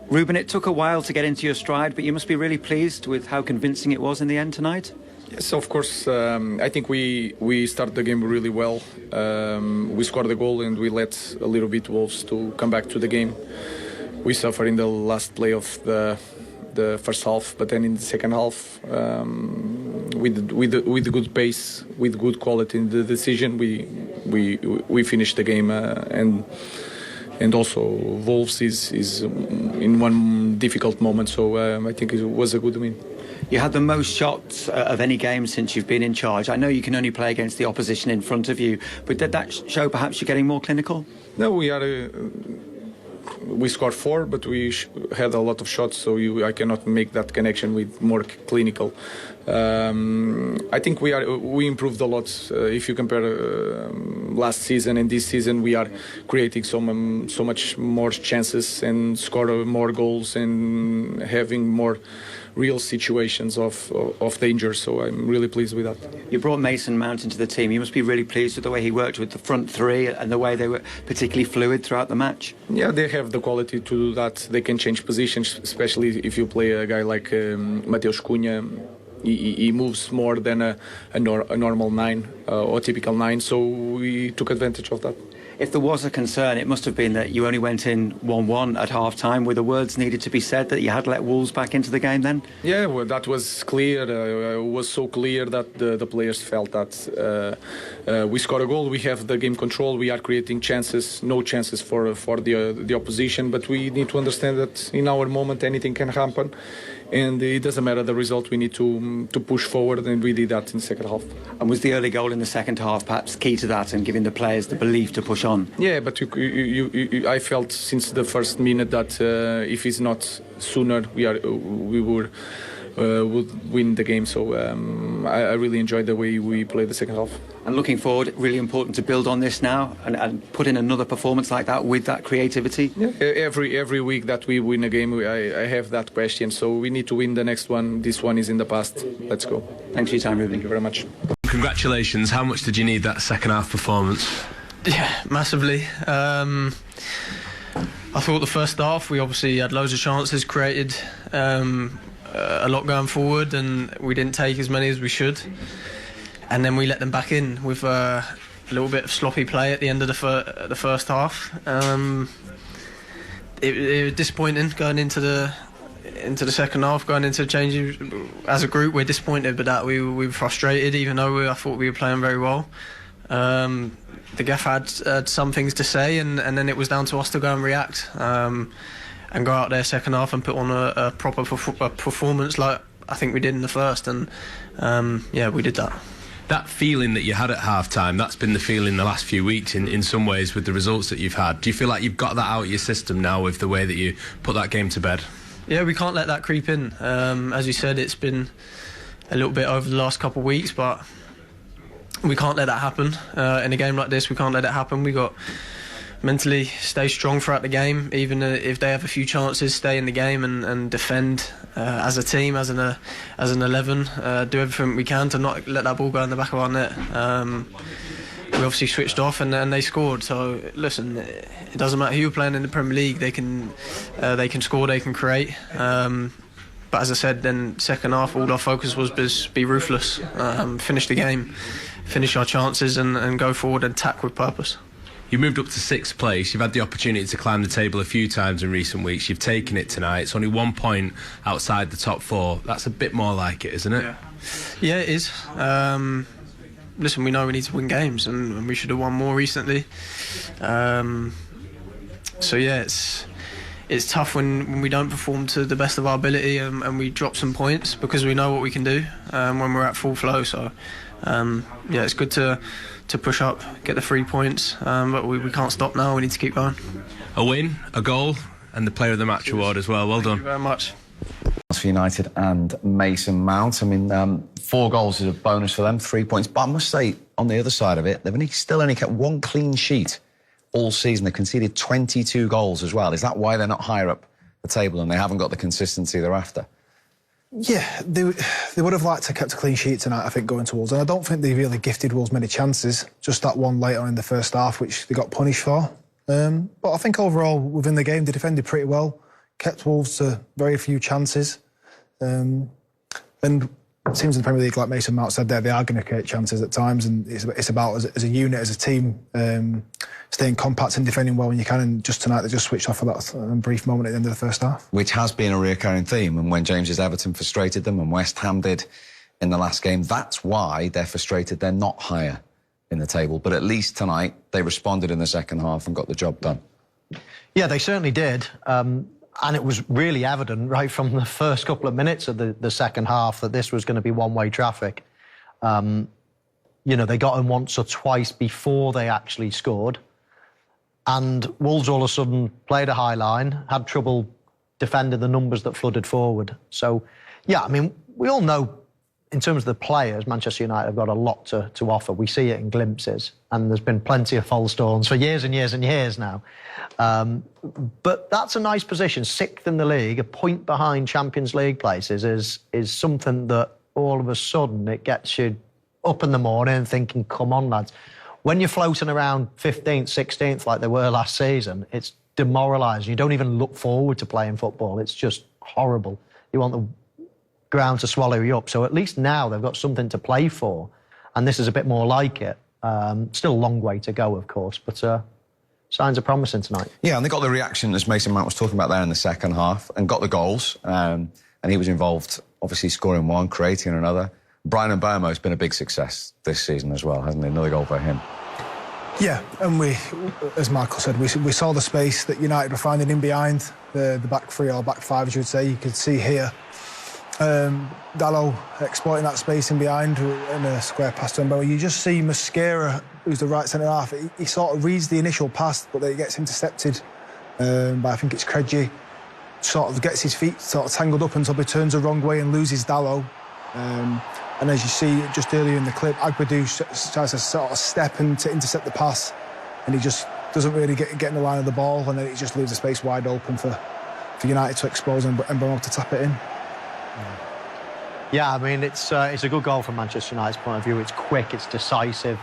Ruben, it took a while to get into your stride, but you must be really pleased with how convincing it was in the end tonight. Yes, of course. I think we started the game really well. We scored the goal and we let a little bit Wolves to come back to the game. We suffered in the last play of the first half, but then in the second half, with good pace, with good quality in the decision, we finished the game and also Wolves is in one difficult moment, so I think it was a good win. You had the most shots of any game since you've been in charge. I know you can only play against the opposition in front of you, but did that show perhaps you're getting more clinical? No, we scored 4, but we had a lot of shots, so I cannot make that connection with more clinical. I think we improved a lot. If you compare last season and this season, we are creating so much more chances and score more goals and having more real situations of danger, so I'm really pleased with that. You brought Mason Mount into the team. You must be really pleased with the way he worked with the front three and the way they were particularly fluid throughout the match. Yeah, they have the quality to do that. They can change positions, especially if you play a guy like Mateus Cunha. He moves more than a normal 9 or typical 9, so we took advantage of that. If there was a concern, it must have been that you only went in 1-1 at half-time. Were the words needed to be said that you had let Wolves back into the game then? Yeah, well, that was clear. It was so clear that the players felt that we scored a goal, we have the game control, we are creating chances, no chances for the opposition, but we need to understand that in our moment anything can happen. And it doesn't matter the result, we need to push forward, and we did that in the second half. And was the early goal in the second half perhaps key to that and giving the players the belief to push on? Yeah, but I felt since the first minute that if it's not sooner, we would win the game. So I really enjoyed the way we played the second half. And looking forward, really important to build on this now and put in another performance like that with that creativity. Yeah, every week that we win a game, I have that question. So we need to win the next one. This one is in the past. Let's go. Thanks for your time, Ruben. Thank you very much. Congratulations. How much did you need that second half performance? Yeah, massively. I thought the first half we obviously had loads of chances, created a lot going forward, and we didn't take as many as we should. And then we let them back in with a little bit of sloppy play at the end of the first half. It was disappointing going into the second half, going into the changes. As a group, we're disappointed, but that we were frustrated, even though I thought we were playing very well. The gaff had some things to say, and then it was down to us to go and react and go out there second half and put on a proper performance like I think we did in the first. And yeah, we did that. That feeling that you had at half-time, that's been the feeling the last few weeks in some ways with the results that you've had. Do you feel like you've got that out of your system now with the way that you put that game to bed? Yeah, we can't let that creep in. As you said, it's been a little bit over the last couple of weeks, but we can't let that happen. In a game like this, we can't let it happen. We got mentally stay strong throughout the game, even if they have a few chances, stay in the game and defend as a team, as an 11, do everything we can to not let that ball go in the back of our net. We obviously switched off and they scored, so listen, it doesn't matter who you're playing in the Premier League, they can score, they can create. But as I said, then second half, all our focus was just be ruthless, finish the game, finish our chances and go forward and attack with purpose. You moved up to 6th place. You've had the opportunity to climb the table a few times in recent weeks. You've taken it tonight. It's only 1 point outside the top 4. That's a bit more like it, isn't it? Yeah, it is. Listen, we know we need to win games, and we should have won more recently. So yeah, it's tough when we don't perform to the best of our ability and we drop some points, because we know what we can do when we're at full flow. So yeah, it's good to push up, get the 3 points, but we can't stop now. We need to keep going. A win, a goal, and the Player of the Match award as well. Well done. Thank you very much. For United and Mason Mount. I mean, 4 goals is a bonus for them, 3 points. But I must say, on the other side of it, they've still only kept 1 clean sheet all season. They've conceded 22 goals as well. Is that why they're not higher up the table and they haven't got the consistency they're after? Yeah, they would have liked to have kept a clean sheet tonight, I think, going to Wolves. And I don't think they really gifted Wolves many chances. Just that one late on in the first half, which they got punished for. But I think overall, within the game, they defended pretty well. kept Wolves to very few chances. And teams in the Premier League, like Mason Mount said there, they are going to create chances at times, and it's about, as a unit, as a team, staying compact and defending well when you can. And just tonight, they just switched off for that brief moment at the end of the first half. Which has been a reoccurring theme, and when James's Everton frustrated them and West Ham did in the last game, that's why they're frustrated. They're not higher in the table, but at least tonight they responded in the second half and got the job done. Yeah, they certainly did. And it was really evident right from the first couple of minutes of the second half that this was going to be one-way traffic. You know, they got in once or twice before they actually scored. And Wolves all of a sudden played a high line, had trouble defending the numbers that flooded forward. So, yeah, I mean, we all know in terms of the players, Manchester United have got a lot to offer. We see it in glimpses, and there's been plenty of false dawns for years and years and years now. But that's a nice position. 6th in the league, a point behind Champions League places is something that all of a sudden it gets you up in the morning thinking, come on, lads. When you're floating around 15th, 16th like they were last season, it's demoralising. You don't even look forward to playing football. It's just horrible. You want the ground to swallow you up. So at least now they've got something to play for, and this is a bit more like it. Still a long way to go, of course, but signs are promising tonight. Yeah, and they got the reaction, as Mason Mount was talking about there, in the second half, and got the goals, and he was involved, obviously scoring one, creating another. Brian Mbeumo's been a big success this season as well, hasn't he? Another goal for him. Yeah, and we, as Michael said, we saw the space that United were finding in behind the back three, or back five, as you would say. You could see here Dalot exploiting that space in behind in a square pass to Mbeumo. You just see Mosquera, who's the right centre half, he sort of reads the initial pass, but then he gets intercepted by, I think it's Krejci, sort of gets his feet sort of tangled up until he turns the wrong way and loses Dalot. And as you see just earlier in the clip, Agbadou tries to sort of step and to intercept the pass, and he just doesn't really get in the line of the ball, and then it just leaves the space wide open for United to expose and Mbeumo to tap it in. Yeah, I mean, it's a good goal from Manchester United's point of view. It's quick, it's decisive,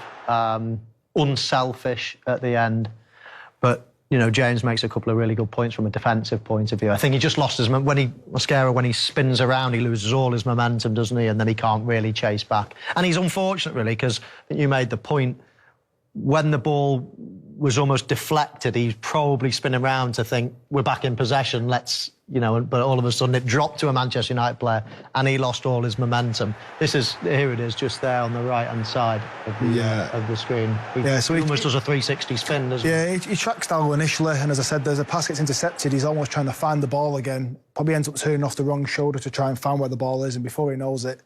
unselfish at the end. But, you know, James makes a couple of really good points from a defensive point of view. I think he just lost his... Mosquera, when he spins around, he loses all his momentum, doesn't he? And then he can't really chase back. And he's unfortunate, really, because I think you made the point, when the ball was almost deflected, he's probably spinning around to think, we're back in possession, let's... You know, but all of a sudden it dropped to a Manchester United player and he lost all his momentum. Here it is, just there on the right-hand side of the screen. So he almost does a 360 spin, doesn't he? Yeah, he tracks Dalot initially, and as I said, there's a pass gets intercepted, he's almost trying to find the ball again, probably ends up turning off the wrong shoulder to try and find where the ball is, and before he knows it,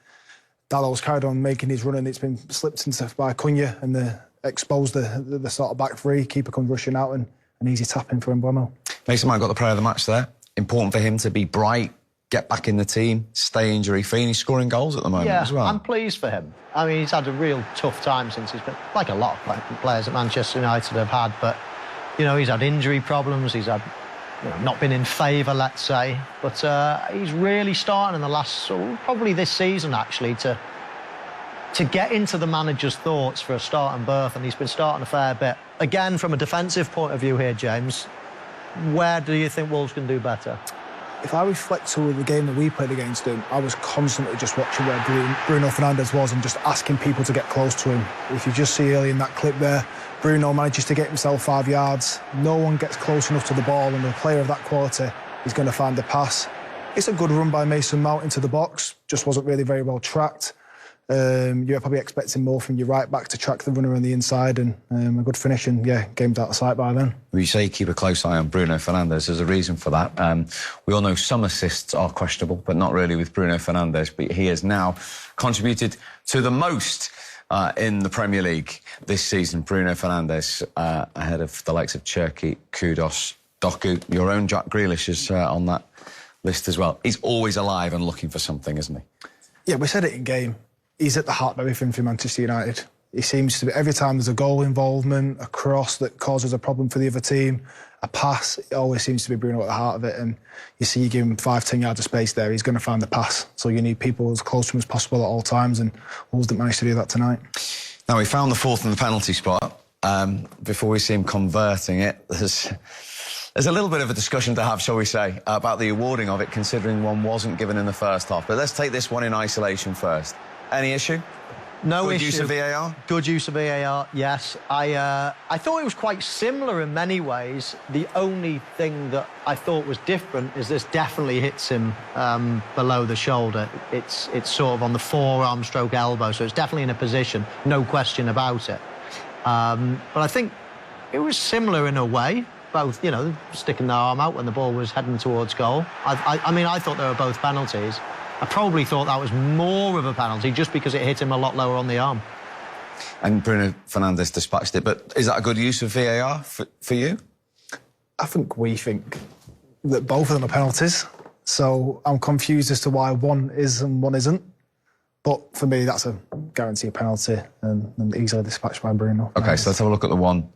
Dalot's carried on making his run, and it's been slipped into by Cunha, and exposed the sort of back three. Keeper comes rushing out, and an easy tap in for Mbeumo. Mason Mount got the player of the match there. Important for him to be bright, get back in the team, stay injury-free, and he's scoring goals at the moment as well. I'm pleased for him. I mean, he's had a real tough time since he's been, like a lot of players at Manchester United have had, but, you know, he's had injury problems, he's had, you know, not been in favour, let's say, but he's really starting in the last, probably this season, actually, to get into the manager's thoughts for a starting berth, and he's been starting a fair bit. Again, from a defensive point of view here, James, where do you think Wolves can do better? If I reflect to the game that we played against him, I was constantly just watching where Bruno Fernandes was and just asking people to get close to him. If you just see early in that clip there, Bruno manages to get himself 5 yards. No one gets close enough to the ball, and a player of that quality is going to find the pass. It's a good run by Mason Mount into the box, just wasn't really very well tracked. You're probably expecting more from your right back to track the runner on the inside, and a good finish, and game's out of sight by then. Well, you say you keep a close eye on Bruno Fernandes. There's a reason for that. We all know some assists are questionable, but not really with Bruno Fernandes. But he has now contributed to the most in the Premier League this season. Bruno Fernandes ahead of the likes of Cherki, Kudos, Doku. Your own Jack Grealish is on that list as well. He's always alive and looking for something, isn't he? Yeah, we said it in game. He's at the heart of everything for Manchester United. He seems to be, every time there's a goal involvement, a cross that causes a problem for the other team, a pass, it always seems to be Bruno at the heart of it. And you see, you give him 5-10 yards of space there, he's going to find the pass. So you need people as close to him as possible at all times, and Wolves didn't manage to do that tonight. Now, we found the fourth in the penalty spot. Before we see him converting it, there's There's a little bit of a discussion to have, shall we say, about the awarding of it, considering one wasn't given in the first half. But let's take this one in isolation first. Any issue? No Good issue. use of VAR? Good use of VAR, yes. I thought it was quite similar in many ways. The only thing that I thought was different is this definitely hits him below the shoulder. It's sort of on the forearm stroke elbow, so it's definitely in a position, no question about it. But I think it was similar in a way. Both, you know, sticking their arm out when the ball was heading towards goal. I mean, I thought they were both penalties. I probably thought that was more of a penalty just because it hit him a lot lower on the arm. And Bruno Fernandes dispatched it, but is that a good use of VAR for you? I think we think that both of them are penalties, so I'm confused as to why one is and one isn't. But for me, that's a guaranteed penalty and easily dispatched by Bruno. OK, so let's have a look at the one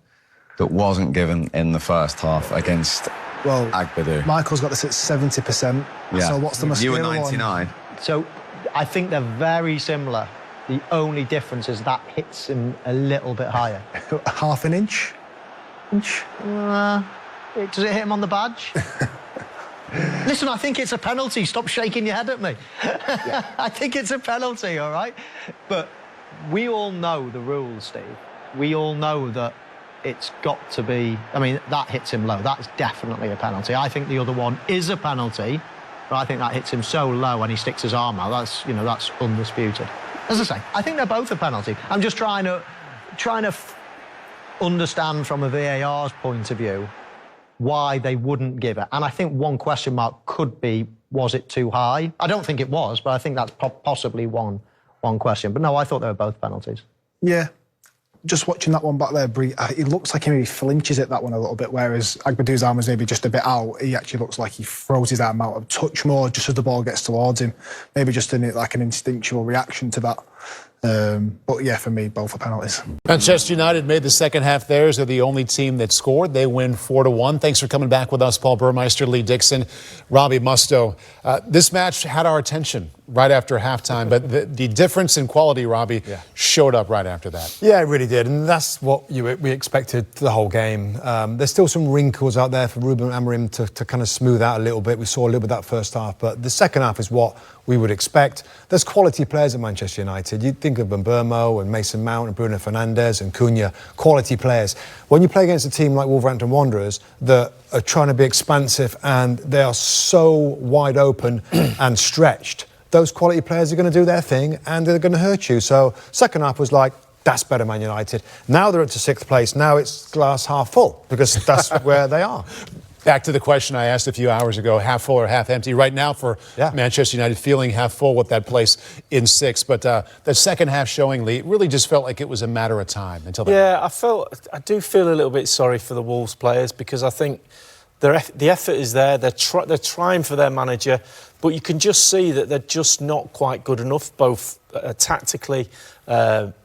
that wasn't given in the first half against Agbadou. Michael's got this at 70%. Yeah. So what's the Mosquera You were one? 99. So I think they're very similar. The only difference is that hits him a little bit higher. Half an inch? Does it hit him on the badge? Listen, I think it's a penalty. Stop shaking your head at me. Yeah. I think it's a penalty, all right? But we all know the rules, Steve. We all know that it's got to be... I mean, that hits him low. That is definitely a penalty. I think the other one is a penalty, but I think that hits him so low and he sticks his arm out. That's, you know, that's undisputed. As I say, I think they're both a penalty. I'm just trying to understand from a VAR's point of view why they wouldn't give it. And I think one question mark could be, was it too high? I don't think it was, but I think that's possibly one question. But no, I thought they were both penalties. Yeah. Just watching that one back there, Bree, it looks like he maybe flinches at that one a little bit, whereas Agbadou's arm was maybe just a bit out. He actually looks like he throws his arm out a touch more just as the ball gets towards him. Maybe just like an instinctual reaction to that. But yeah, for me, both are penalties. Manchester United made the second half theirs. They're the only team that scored. They win 4-1. Thanks for coming back with us, Paul Burmeister, Lee Dixon, Robbie Mustoe. This match had our attention right after halftime, but the difference in quality, Robbie, showed up right after that. Yeah, it really did, and that's what we expected the whole game. There's still some wrinkles out there for Ruben Amorim to kind of smooth out a little bit. We saw a little bit that first half, but the second half is what we would expect. There's quality players at Manchester United. You think of Mbeumo and Mason Mount and Bruno Fernandes and Cunha, quality players. When you play against a team like Wolverhampton Wanderers that are trying to be expansive and they are so wide open and stretched, those quality players are going to do their thing and they're going to hurt you. So second half was like, that's better Man United. Now they're up to 6th place. Now it's glass half full because that's where they are. Back to the question I asked a few hours ago, half full or half empty. Right now for Manchester United, feeling half full with that place in 6th. But the second half showing, Lee, it really just felt like it was a matter of time until I do feel a little bit sorry for the Wolves players because I think the effort is there. They're trying for their manager, but you can just see that they're just not quite good enough, both tactically,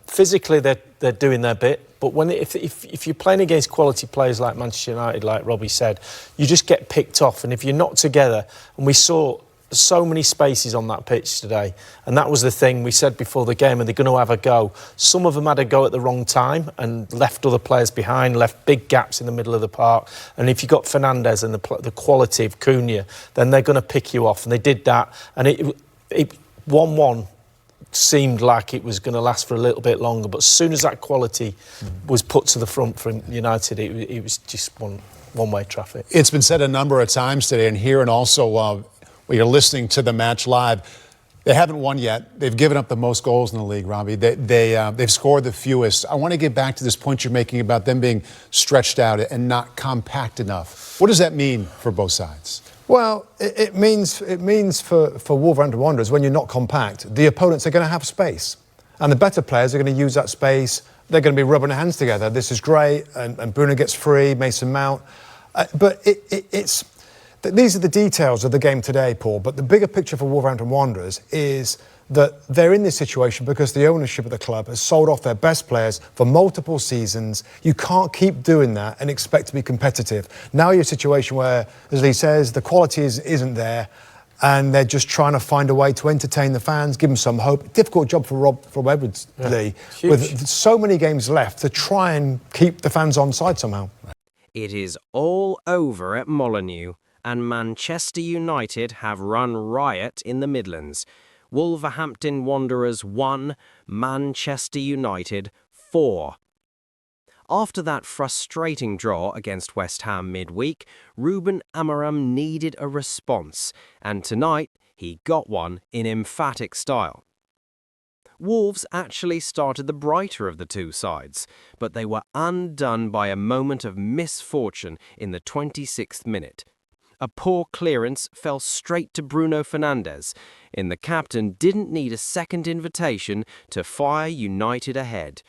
physically they're doing their bit. But if you're playing against quality players like Manchester United, like Robbie said, you just get picked off. And if you're not together, and we saw so many spaces on that pitch today, and that was the thing we said before the game, and they're going to have a go. Some of them had a go at the wrong time and left other players behind, left big gaps in the middle of the park. And if you've got Fernandes and the quality of Cunha, then they're going to pick you off. And they did that. And it 1-1 seemed like it was going to last for a little bit longer, but as soon as that quality was put to the front for United, it was just one-way traffic. It's been said a number of times today, and here and also when you're listening to the match live, they haven't won yet. They've given up the most goals in the league, Robbie. They've scored the fewest. I want to get back to this point you're making about them being stretched out and not compact enough. What does that mean for both sides? Well, it means for Wolverhampton Wanderers, when you're not compact, the opponents are going to have space. And the better players are going to use that space. They're going to be rubbing their hands together. This is great. And Bruno gets free, Mason Mount. But these are the details of the game today, Paul. But the bigger picture for Wolverhampton Wanderers is that they're in this situation because the ownership of the club has sold off their best players for multiple seasons. You can't keep doing that and expect to be competitive. Now you're in a situation where, as Lee says, the quality isn't there and they're just trying to find a way to entertain the fans, give them some hope. Difficult job for Rob Edwards, Lee, with so many games left to try and keep the fans on side somehow. It is all over at Molineux, and Manchester United have run riot in the Midlands. Wolverhampton Wanderers 1, Manchester United 4. After that frustrating draw against West Ham midweek, Ruben Amorim needed a response, and tonight he got one in emphatic style. Wolves actually started the brighter of the two sides, but they were undone by a moment of misfortune in the 26th minute. A poor clearance fell straight to Bruno Fernandes, and the captain didn't need a second invitation to fire United ahead.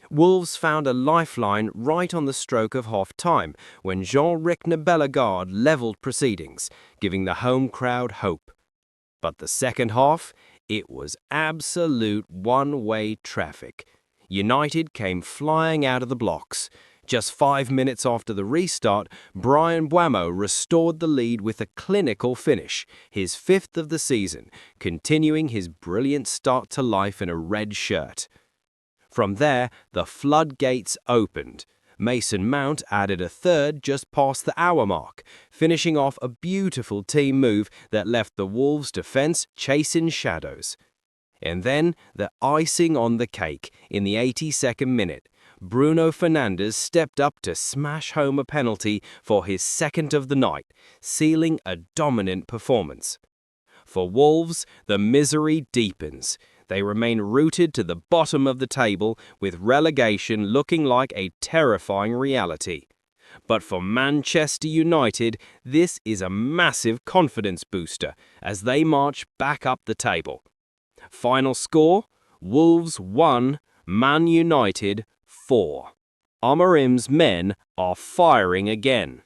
Wolves found a lifeline right on the stroke of half-time when Jean-Ric Bellegarde levelled proceedings, giving the home crowd hope. But the second half, it was absolute one-way traffic. United came flying out of the blocks. Just 5 minutes after the restart, Brian Mbeumo restored the lead with a clinical finish, his 5th of the season, continuing his brilliant start to life in a red shirt. From there, the floodgates opened. Mason Mount added a third just past the hour mark, finishing off a beautiful team move that left the Wolves' defence chasing shadows. And then, the icing on the cake in the 82nd minute. Bruno Fernandes stepped up to smash home a penalty for his second of the night, sealing a dominant performance. For Wolves, the misery deepens. They remain rooted to the bottom of the table, with relegation looking like a terrifying reality. But for Manchester United, this is a massive confidence booster as they march back up the table. Final score: Wolves 1, Man United 4. Amorim's men are firing again.